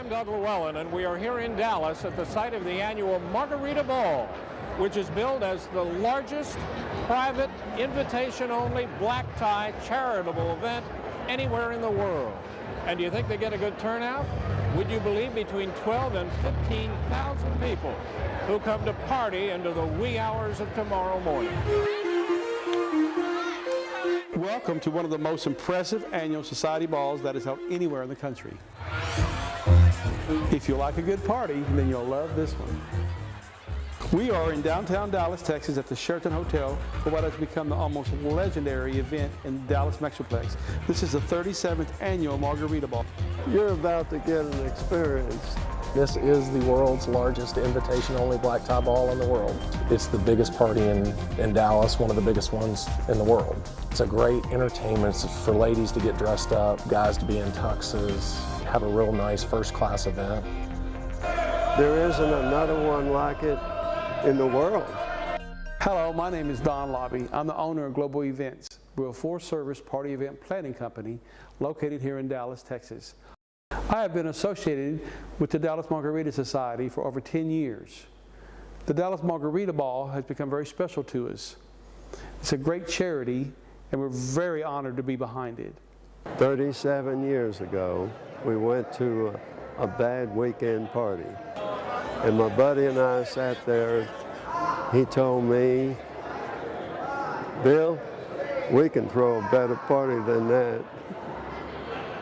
I'm Doug Llewellyn, and we are here in Dallas at the site of the annual Margarita Ball, which is billed as the largest private, invitation-only black tie charitable event anywhere in the world. And do you think they get a good turnout? Would you believe between 12 and 15,000 people who come to party into the wee hours of tomorrow morning? Welcome to one of the most impressive annual society balls that is held anywhere in the country. If you like a good party, then you'll love this one. We are in downtown Dallas, Texas at the Sheraton Hotel for what has become the almost legendary event in Dallas Metroplex. This is the 37th annual Margarita Ball. You're about to get an experience. This is the world's largest invitation-only black tie ball in the world. It's the biggest party in Dallas, one of the biggest ones in the world. It's a great entertainment. It's for ladies to get dressed up, guys to be in tuxes, have a real nice first-class event. There isn't another one like it in the world. Hello, my name is Don Lobby. I'm the owner of Global Events. We're a full-service party event planning company located here in Dallas, Texas. I have been associated with the Dallas Margarita Society for over 10 years. The Dallas Margarita Ball has become very special to us. It's a great charity, and we're very honored to be behind it. 37 years ago, we went to a bad weekend party. And my buddy and I sat there. He told me, "Bill, we can throw a better party than that."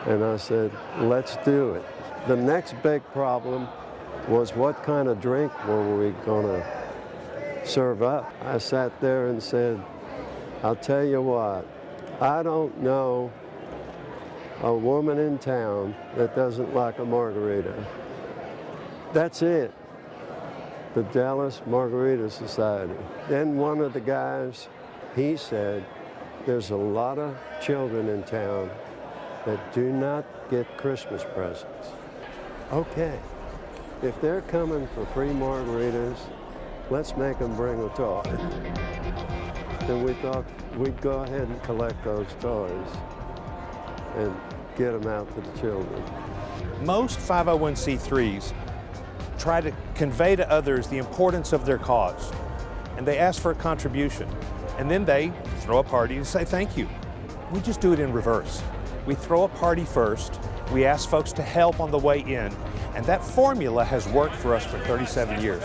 And I said, "Let's do it." The next big problem was what kind of drink were we gonna serve up? I sat there and said, "I'll tell you what, I don't know a woman in town that doesn't like a margarita. That's it. The Dallas Margarita Society." Then one of the guys, he said, "There's a lot of children in town that do not get Christmas presents." Okay, if they're coming for free margaritas, let's make them bring a toy. Then we thought we'd go ahead and collect those toys and get them out to the children. Most 501c3s try to convey to others the importance of their cause, and they ask for a contribution, and then they throw a party to say thank you. We just do it in reverse. We throw a party first, we ask folks to help on the way in, and that formula has worked for us for 37 years.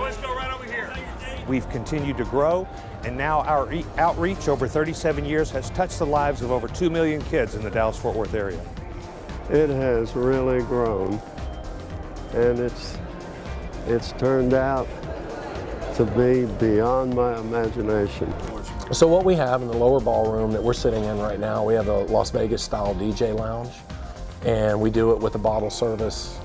Let's go right over here. We've continued to grow, and now our outreach over 37 years has touched the lives of over 2 million kids in the Dallas-Fort Worth area. It has really grown, and it's turned out to be beyond my imagination. So what we have in the lower ballroom that we're sitting in right now, we have a Las Vegas style DJ lounge, and we do it with a bottle service.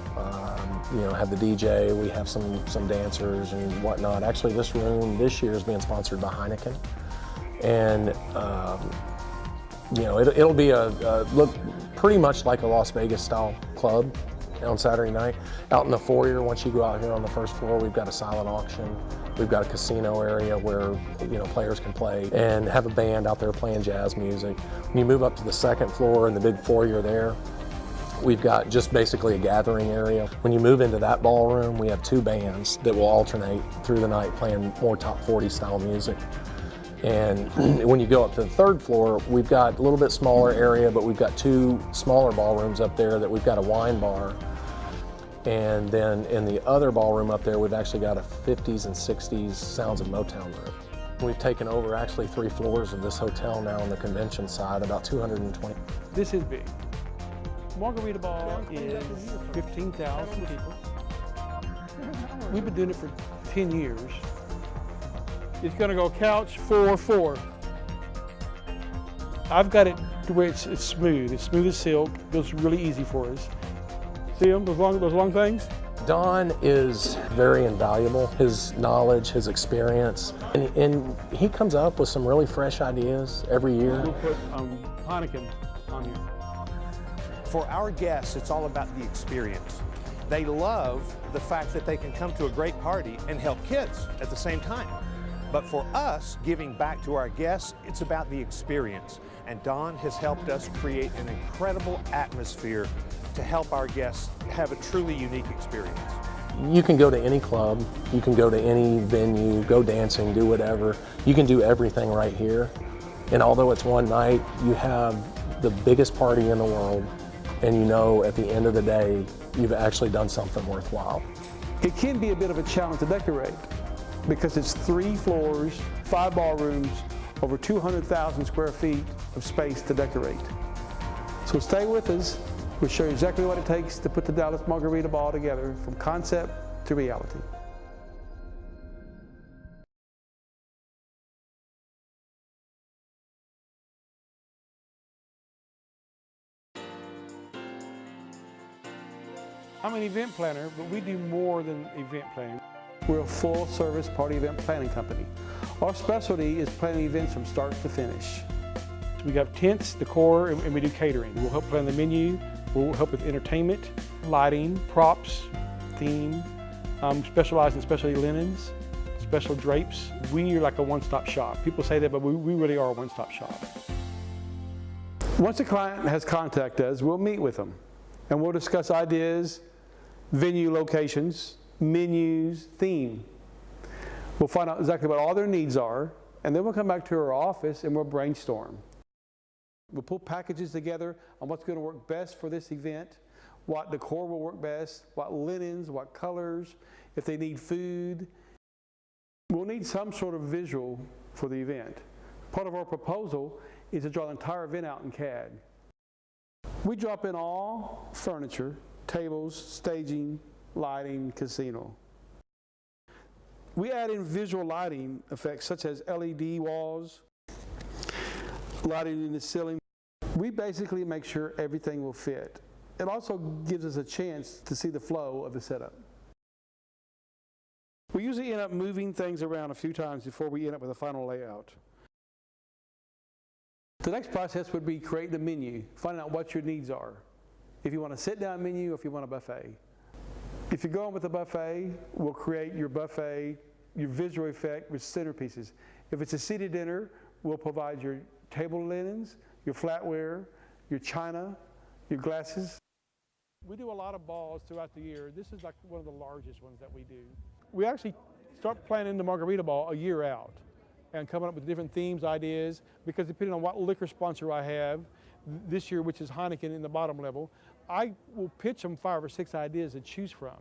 You know, have the DJ, we have some dancers and whatnot. Actually, this room this year is being sponsored by Heineken, and you know, it'll be look pretty much like a Las Vegas style club on Saturday night. Out in the foyer, once you go out here on the first floor, we've got a silent auction. We've got a casino area where, you know, players can play and have a band out there playing jazz music. When you move up to the second floor and the big foyer there, we've got just basically a gathering area. When you move into that ballroom, we have 2 bands that will alternate through the night playing more top 40 style music. And when you go up to the third floor, we've got a little bit smaller area, but we've got 2 smaller ballrooms up there that we've got a wine bar. And then in the other ballroom up there, we've actually got a 50s and 60s Sounds of Motown room. We've taken over actually 3 floors of this hotel now on the convention side, about 220. This is big. Margarita Ball is 15,000 people. We've been doing it for 10 years. It's gonna go couch 4-4. I've got it to where it's smooth. It's smooth as silk. It goes really easy for us. See them, those long things? Don is very invaluable, his knowledge, his experience, and he comes up with some really fresh ideas every year. We'll put Heineken on here. For our guests, it's all about the experience. They love the fact that they can come to a great party and help kids at the same time. But for us, giving back to our guests, it's about the experience. And Don has helped us create an incredible atmosphere to help our guests have a truly unique experience. You can go to any club, you can go to any venue, go dancing, do whatever. You can do everything right here. And although it's one night, you have the biggest party in the world, and you know at the end of the day, you've actually done something worthwhile. It can be a bit of a challenge to decorate because it's 3 floors, 5 ballrooms, over 200,000 square feet of space to decorate. So stay with us. We'll show you exactly what it takes to put the Dallas Margarita Ball together from concept to reality. I'm an event planner, but we do more than event planning. We're a full-service party event planning company. Our specialty is planning events from start to finish. We have tents, decor, and we do catering. We'll help plan the menu, we'll help with entertainment, lighting, props, theme, specialize in specialty linens, special drapes. We are like a one-stop shop. People say that, but we really are a one-stop shop. Once a client has contacted us, we'll meet with them, and we'll discuss ideas, venue locations, menus, theme. We'll find out exactly what all their needs are, and then we'll come back to our office and we'll brainstorm. We'll pull packages together on what's going to work best for this event, what decor will work best, what linens, what colors, if they need food. We'll need some sort of visual for the event. Part of our proposal is to draw the entire event out in CAD. We drop in all furniture, tables, staging, lighting, casino. We add in visual lighting effects such as LED walls, lighting in the ceiling. We basically make sure everything will fit. It also gives us a chance to see the flow of the setup. We usually end up moving things around a few times before we end up with a final layout. The next process would be creating a menu, finding out what your needs are. If you want a sit-down menu or if you want a buffet. If you're going with a buffet, we'll create your buffet, your visual effect with centerpieces. If it's a seated dinner, we'll provide your table linens, your flatware, your china, your glasses. We do a lot of balls throughout the year. This is like one of the largest ones that we do. We actually start planning the Margarita Ball a year out and coming up with different themes, ideas, because depending on what liquor sponsor I have, this year, which is Heineken in the bottom level, I will pitch them 5 or 6 ideas to choose from.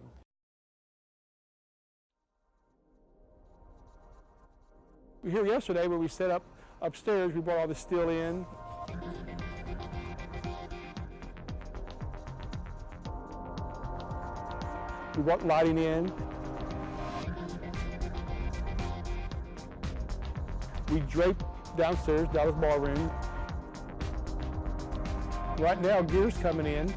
Here yesterday where we set up upstairs, we brought all the steel in. We brought lighting in. We draped downstairs, Dallas Ballroom. Right now, gear's coming in.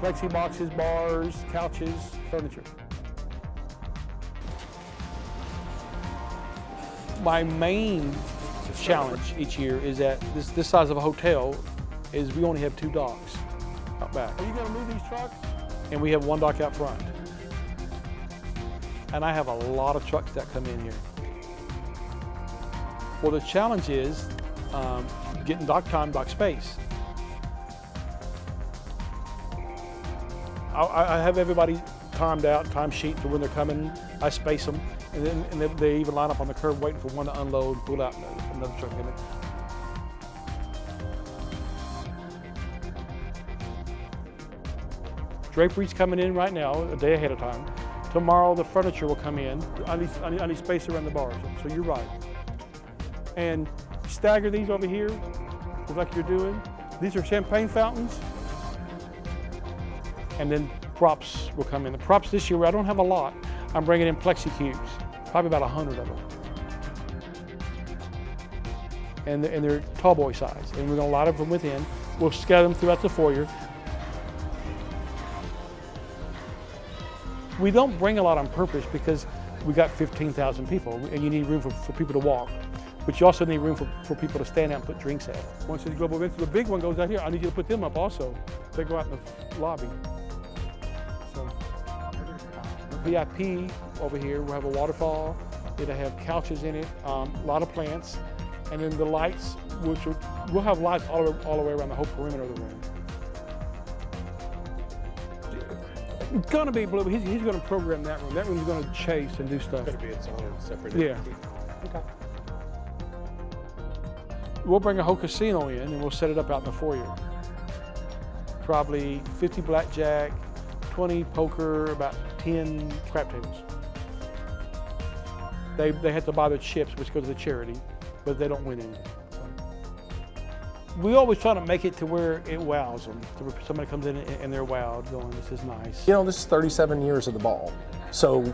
Plexi boxes, bars, couches, furniture. My main challenge each year is that this size of a hotel is we only have 2 docks out back. Are you going to move these trucks? And we have 1 dock out front. And I have a lot of trucks that come in here. Well, the challenge is getting dock time, dock space. I have everybody timed out, time sheet for when they're coming. I space them, and then they even line up on the curb waiting for one to unload, pull out another truck in it. Drapery's coming in right now, a day ahead of time. Tomorrow the furniture will come in. I need space around the bars, so you're right. And stagger these over here, just like you're doing. These are champagne fountains. And then props will come in. The props this year, I don't have a lot. I'm bringing in plexi cubes, probably about 100 of them. And they're tall boy size. And we're gonna light them from within. We'll scatter them throughout the foyer. We don't bring a lot on purpose because we got 15,000 people and you need room for people to walk. But you also need room for people to stand out and put drinks at. Once these global events, the big one goes out here, I need you to put them up also. They go out in the lobby. VIP over here. We'll have a waterfall. It'll have couches in it, a lot of plants, and then the lights, we'll have lights all the way around the whole perimeter of the room. It's gonna be blue, but he's gonna program that room. That room's gonna chase and do stuff. It's going to be its own separate Yeah. entity. Okay. We'll bring a whole casino in and we'll set it up out in the foyer. Probably 50 blackjack, 20 poker, about 10 crap tables. They have to buy their chips, which go to the charity, but they don't win anything. So. We always try to make it to where it wows them. To where somebody comes in and they're wowed, going, "This is nice." You know, this is 37 years of the ball. So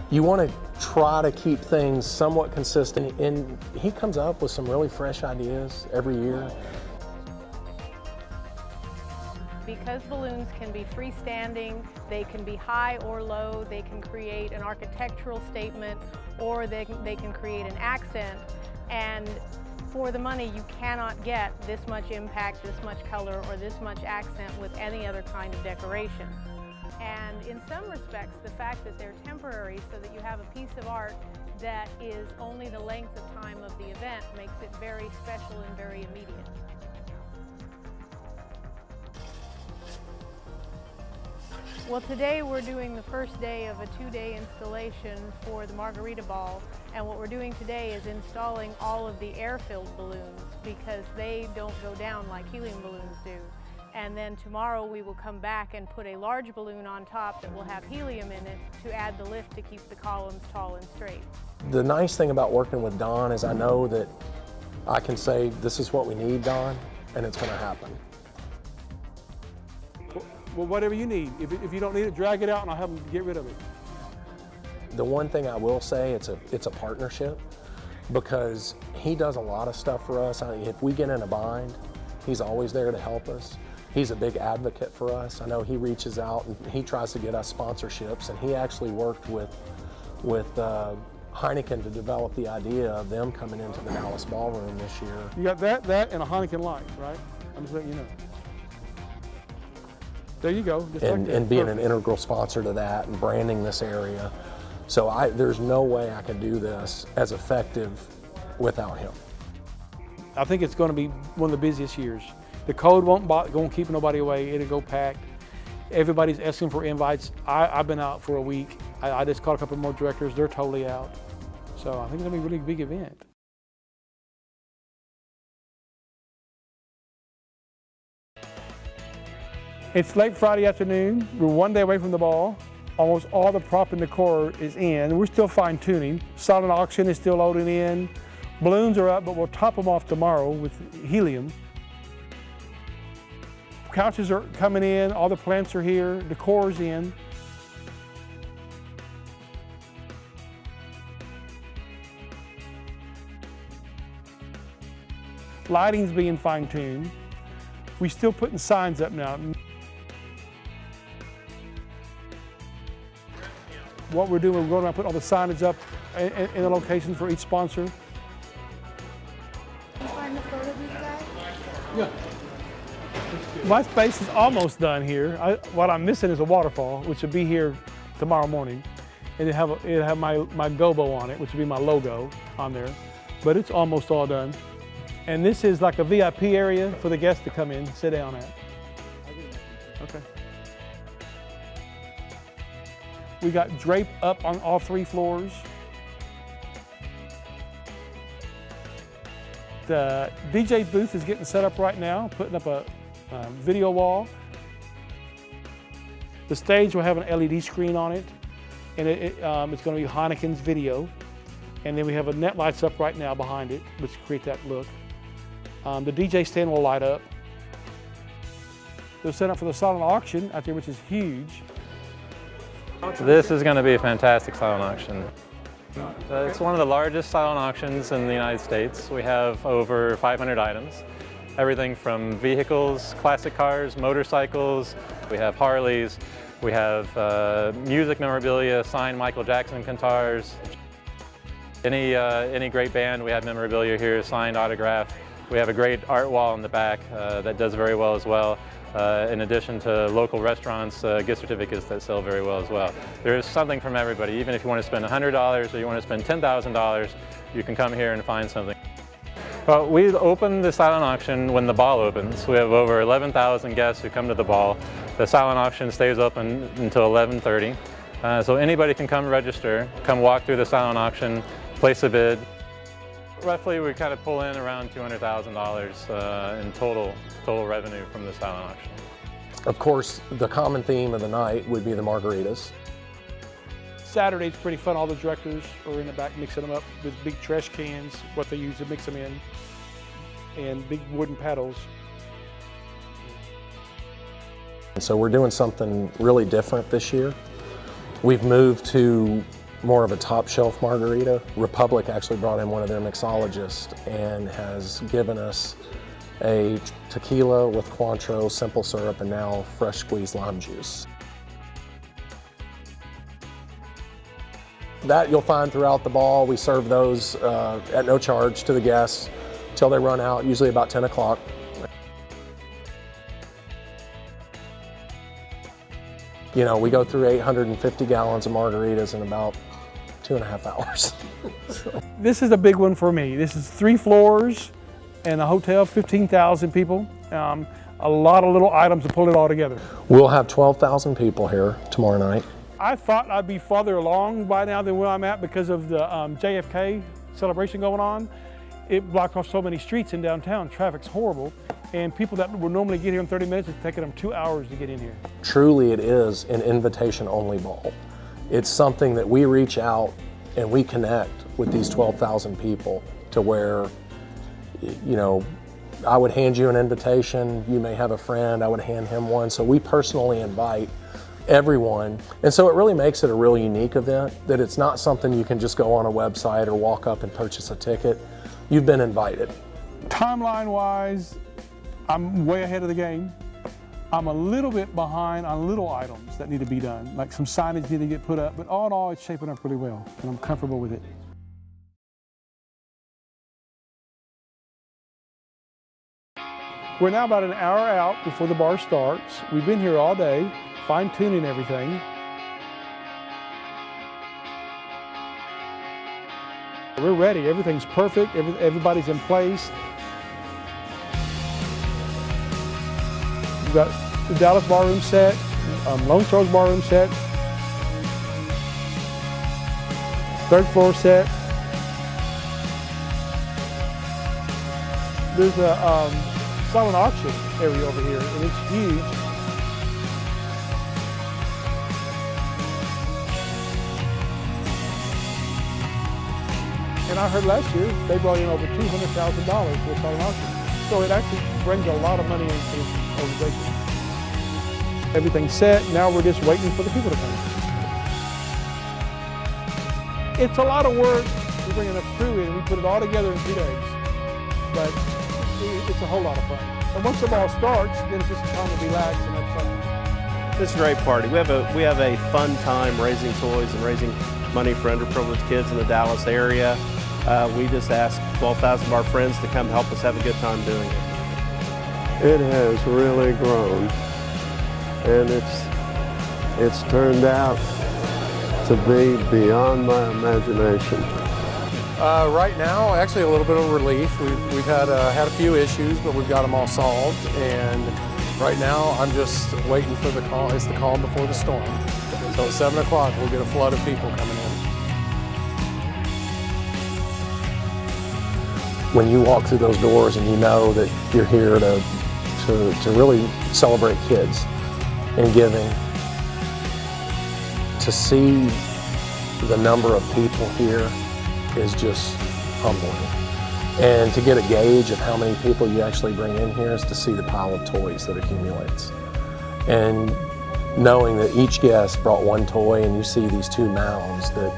you want to try to keep things somewhat consistent. And he comes up with some really fresh ideas every year. Because balloons can be freestanding, they can be high or low, they can create an architectural statement, or they can create an accent. And for the money, you cannot get this much impact, this much color, or this much accent with any other kind of decoration. And in some respects, the fact that they're temporary so that you have a piece of art that is only the length of time of the event makes it very special and very immediate. Well, today we're doing the first day of a 2-day installation for the Margarita Ball, and what we're doing today is installing all of the air-filled balloons because they don't go down like helium balloons do. And then tomorrow we will come back and put a large balloon on top that will have helium in it to add the lift to keep the columns tall and straight. The nice thing about working with Don is I know that I can say, "This is what we need, Don," and it's going to happen. Well, whatever you need. If you don't need it, drag it out and I'll have them get rid of it. The one thing I will say, it's a partnership because he does a lot of stuff for us. If we get in a bind, he's always there to help us. He's a big advocate for us. I know he reaches out and he tries to get us sponsorships, and he actually worked with Heineken to develop the idea of them coming into the Dallas Ballroom this year. You got that, and a Heineken light, right? I'm just letting you know. There you go. Just like that. And being an integral sponsor to that and branding this area. So there's no way I could do this as effective without him. I think it's going to be one of the busiest years. The code won't keep nobody away. It'll go packed. Everybody's asking for invites. I've been out for a week. I just caught a couple more directors. They're totally out. So I think it's going to be a really big event. It's late Friday afternoon. We're one day away from the ball. Almost all the prop and decor is in. We're still fine tuning. Silent auction is still loading in. Balloons are up, but we'll top them off tomorrow with helium. Couches are coming in. All the plants are here. Decor's in. Lighting's being fine tuned. We're still putting signs up now. What we're doing, we're going around putting all the signage up in the location for each sponsor. Find the photo of these guys? Yeah. My space is almost done here. What I'm missing is a waterfall, which will be here tomorrow morning. And it'll have my gobo on it, which will be my logo on there. But it's almost all done. And this is like a VIP area for the guests to come in, sit down at. Okay. We got drape up on all 3 floors. The DJ booth is getting set up right now, putting up a video wall. The stage will have an LED screen on it, and it's going to be Heineken's video. And then we have a net lights up right now behind it, which create that look. The DJ stand will light up. They're set up for the silent auction out there, which is huge. This is going to be a fantastic silent auction. It's one of the largest silent auctions in the United States. We have over 500 items. Everything from vehicles, classic cars, motorcycles, we have Harleys, we have music memorabilia, signed Michael Jackson guitars. Any great band, we have memorabilia here, signed autograph. We have a great art wall in the back that does very well as well. In addition to local restaurants, gift certificates that sell very well as well. There is something from everybody. Even if you want to spend $100 or you want to spend $10,000, you can come here and find something. Well, we open the silent auction when the ball opens. We have over 11,000 guests who come to the ball. The silent auction stays open until 11:30. So anybody can come register, come walk through the silent auction, place a bid. Roughly, we kind of pull in around $200,000 in total revenue from the silent auction. Of course, the common theme of the night would be the margaritas. Saturday's pretty fun. All the directors are in the back mixing them up with big trash cans, what they use to mix them in, and big wooden paddles. So we're doing something really different this year. We've moved to more of a top shelf margarita. Republic actually brought in one of their mixologists and has given us a tequila with Cointreau, simple syrup, and now fresh squeezed lime juice. That you'll find throughout the ball. We serve those at no charge to the guests until they run out, usually about 10 o'clock. You know, we go through 850 gallons of margaritas in about 2.5 hours. This is a big one for me. This is 3 floors and a hotel, 15,000 people. A lot of little items to pull it all together. We'll have 12,000 people here tomorrow night. I thought I'd be farther along by now than where I'm at because of the JFK celebration going on. It blocked off so many streets in downtown. Traffic's horrible. And people that would normally get here in 30 minutes, it's taking them 2 hours to get in here. Truly, it is an invitation-only ball. It's something that we reach out and we connect with these 12,000 people to where, you know, I would hand you an invitation, you may have a friend, I would hand him one. So we personally invite everyone. And so it really makes it a really unique event, that it's not something you can just go on a website or walk up and purchase a ticket. You've been invited. Timeline-wise, I'm way ahead of the game. I'm a little bit behind on little items that need to be done, like some signage need to get put up, but all in all, it's shaping up really well, and I'm comfortable with it. We're now about an hour out before the bar starts. We've been here all day, fine-tuning everything. We're ready, everything's perfect, everybody's in place. We've got the Dallas barroom set, Lone Star's barroom set, 3rd floor set. There's a silent auction area over here, and it's huge. And I heard last year they brought in over $200,000 for a silent auction. So it actually brings a lot of money into the organization. Everything's set, now we're just waiting for the people to come. It's a lot of work. We bring enough crew in and we put it all together in 2 days. But it's a whole lot of fun. And once the ball starts, then it's just time to relax and have fun. It's a great party. We have a fun time raising toys and raising money for underprivileged kids in the Dallas area. We just asked 12,000 of our friends to come help us have a good time doing it. It has really grown, and it's turned out to be beyond my imagination. Right now, actually a little bit of relief. We've had a few issues, but we've got them all solved. And right now, I'm just waiting for the call. It's the calm before the storm. So at 7 o'clock, we'll get a flood of people coming in. When you walk through those doors and you know that you're here to really celebrate kids and giving, to see the number of people here is just humbling. And to get a gauge of how many people you actually bring in here is to see the pile of toys that accumulates. And knowing that each guest brought one toy, and you see these 2 mounds that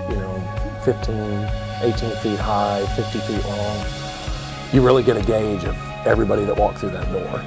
you know, 15, 18 feet high, 50 feet long, you really get a gauge of everybody that walked through that door.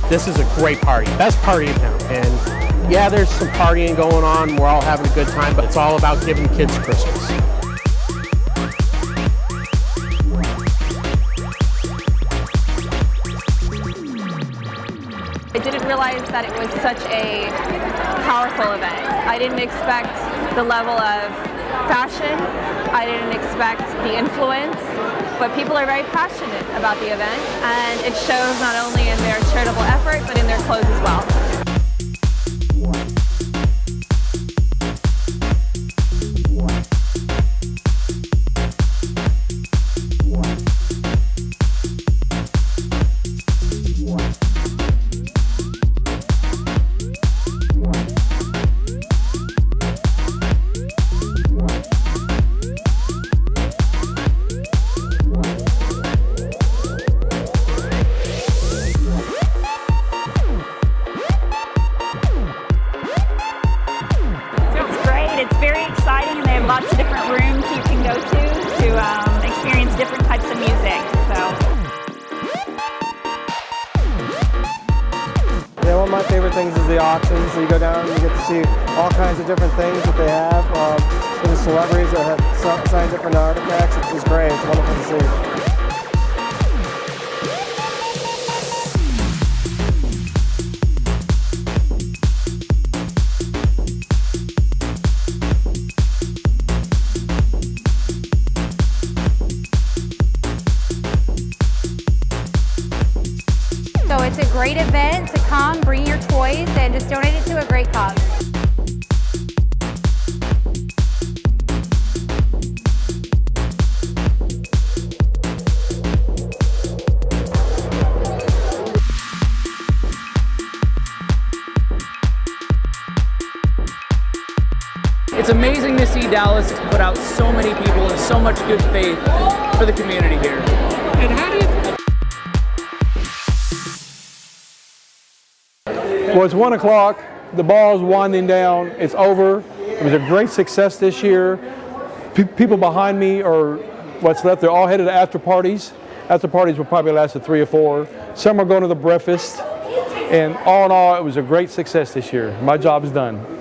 This is a great party, best party in town. And yeah, there's some partying going on, we're all having a good time, but it's all about giving kids Christmas. I didn't realize that it was such a powerful event. I didn't expect the level of fashion. I didn't expect the influence, but people are very passionate about the event, and it shows not only in their charitable effort, but in their clothes as well. It's very exciting, and they have lots of different rooms you can go to experience different types of music. Yeah, one of my favorite things is the auctions. So you go down and you get to see all kinds of different things that they have. The celebrities that have signed different artifacts. It's great. It's wonderful to see. So it's a great event to come, bring your toys, and just donate it to a great cause. It's amazing to see Dallas put out so many people and so much good faith for the community here. And how do you... Well, it's 1 o'clock. The ball's winding down. It's over. It was a great success this year. People behind me or what's left, they're all headed to after parties. After parties will probably last to 3 or 4. Some are going to the breakfast. And all in all, it was a great success this year. My job is done.